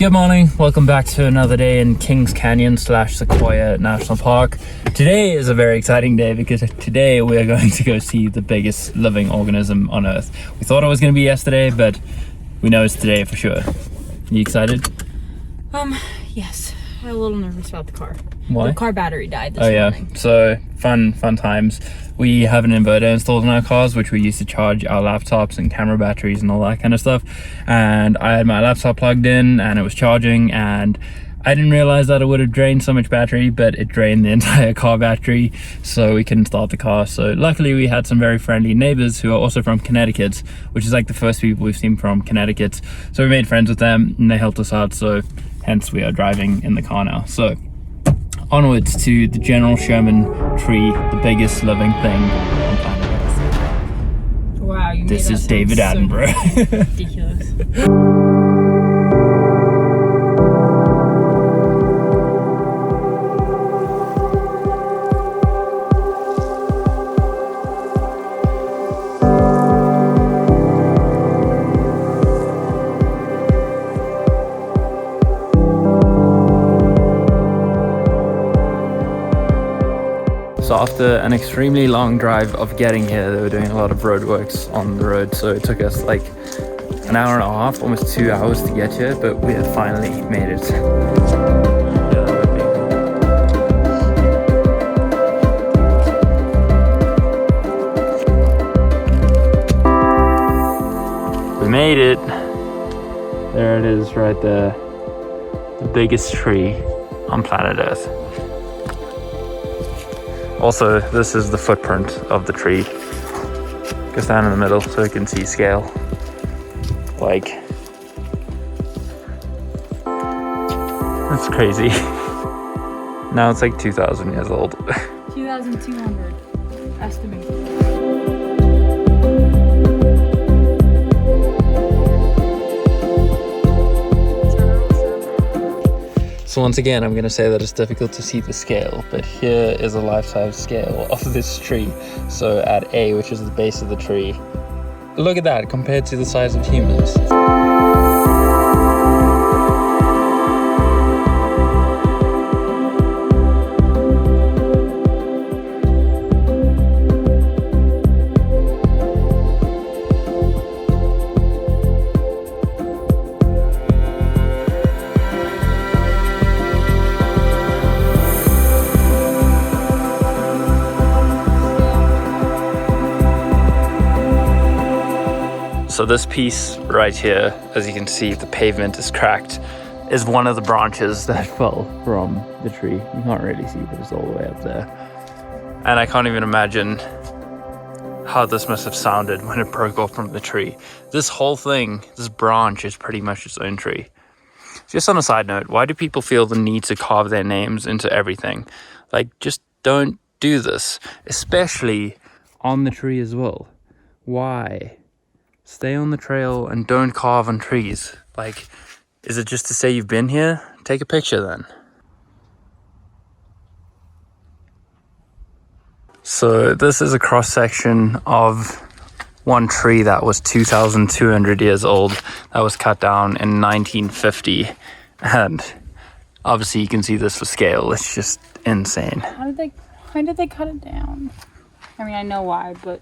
Good morning, welcome back to another day in Kings Canyon / Sequoia National Park. Today is a very exciting day because today we are going to go see the biggest living organism on Earth. We thought it was going to be yesterday, but we know it's today for sure. You excited? Yes. I'm a little nervous about the car. Why? The car battery died this morning. So fun times. We have an inverter installed in our cars, which we use to charge our laptops and camera batteries and all that kind of stuff. And I had my laptop plugged in and it was charging, and I didn't realize that it would have drained so much battery, but it drained the entire car battery, so we couldn't start the car. So luckily we had some very friendly neighbors who are also from Connecticut, which is like the first people we've seen from Connecticut. So we made friends with them and they helped us out, so hence we are driving in the car now. So onwards to the General Sherman tree, the biggest living thing on planet Earth. Wow, you made This that is sound David so Attenborough. ridiculous. So after an extremely long drive of getting here, they were doing a lot of roadworks on the road, so it took us like an hour and a half, almost 2 hours to get here, but we had finally made it. We made it. There it is right there. The biggest tree on planet Earth. Also, this is the footprint of the tree. Go stand in the middle so you can see scale. Like, that's crazy. Now it's like 2,000 years old. 2,200 estimated. So once again, I'm going to say that it's difficult to see the scale, but here is a life-size scale of this tree. So at A, which is the base of the tree, look at that compared to the size of humans. So this piece right here, as you can see, the pavement is cracked, is one of the branches that fell from the tree. You can't really see, but it's all the way up there. And I can't even imagine how this must have sounded when it broke off from the tree. This whole thing, this branch is pretty much its own tree. Just on a side note, why do people feel the need to carve their names into everything? Like, just don't do this, especially on the tree as well. Why? Stay on the trail and don't carve on trees. Like, is it just to say you've been here? Take a picture then. So this is a cross section of one tree that was 2,200 years old, that was cut down in 1950. And obviously you can see this for scale. It's just insane. Why did they cut it down? I mean, I know why, but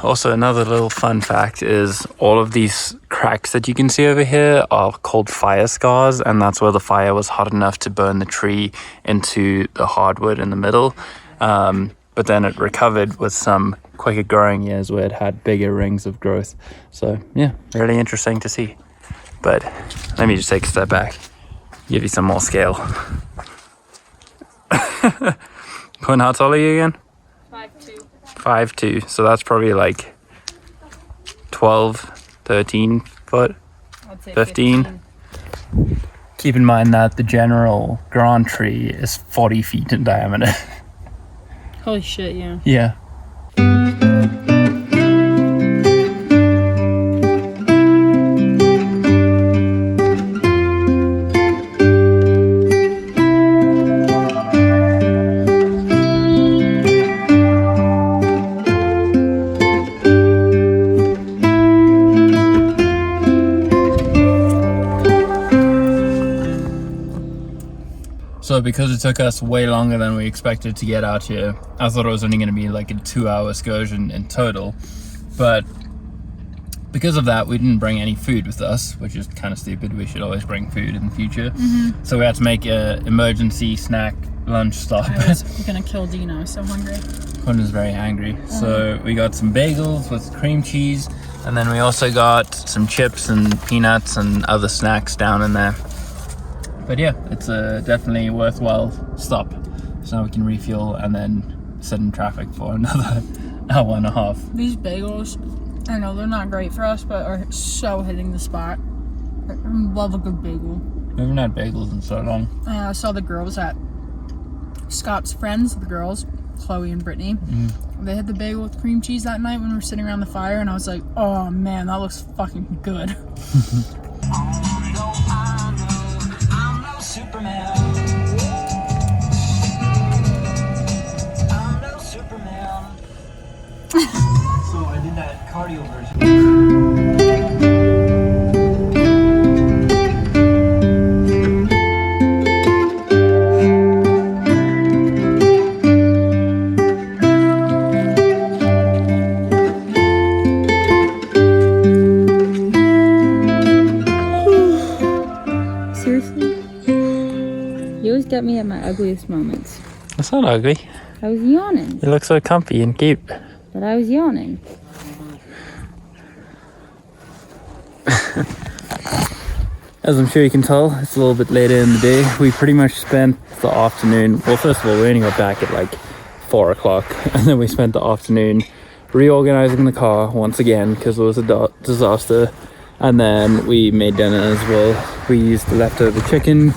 also, another little fun fact is all of these cracks that you can see over here are called fire scars, and that's where the fire was hot enough to burn the tree into the hardwood in the middle. But then it recovered with some quicker growing years where it had bigger rings of growth. So yeah, really interesting to see. But let me just take a step back, give you some more scale. Quinn, how tall are you again? 5'2". 5'2", so that's probably like 12, 13 foot, I'd say 15. Keep in mind that the general grand tree is 40 feet in diameter. Holy shit, yeah. Yeah. So because it took us way longer than we expected to get out here, I thought it was only going to be like a 2-hour excursion in total. But because of that, we didn't bring any food with us, which is kind of stupid. We should always bring food in the future. So we had to make an emergency snack lunch stop. I was gonna kill Dina. I was so hungry. Quinn was very angry. So we got some bagels with cream cheese, and then we also got some chips and peanuts and other snacks down in there. But yeah, it's a definitely worthwhile stop. So now we can refuel and then sit in traffic for another hour and a half. These bagels, I know they're not great for us, but are so hitting the spot. I love a good bagel. We haven't had bagels in so long. I saw the girls at Scott's friends, the girls, Chloe and Brittany. They had the bagel with cream cheese that night when we were sitting around the fire, and I was like, oh man, that looks fucking good. Superman. I'm no Superman. So I did that cardio version. Get me at my ugliest moments. That's not ugly. I was yawning. You look so comfy and cute. But I was yawning. As I'm sure you can tell, it's a little bit later in the day. We pretty much spent the afternoon, well, first of all, we only got back at like 4 o'clock, and then we spent the afternoon reorganizing the car once again because it was a disaster. And then we made dinner as well. We used the leftover chicken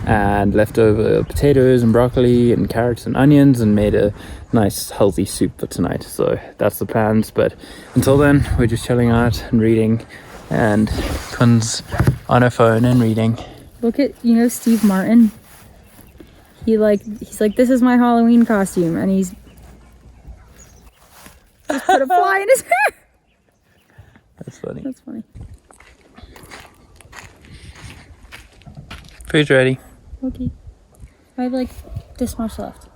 and leftover potatoes and broccoli and carrots and onions and made a nice healthy soup for tonight. So that's the plans, but until then we're just chilling out and reading, and Quinn's on her phone and reading. Look at, you know, Steve Martin, he's like, this is my Halloween costume, and he's just put a fly in his hair. That's funny. That's funny. Food's ready. Okay. I have like this much left.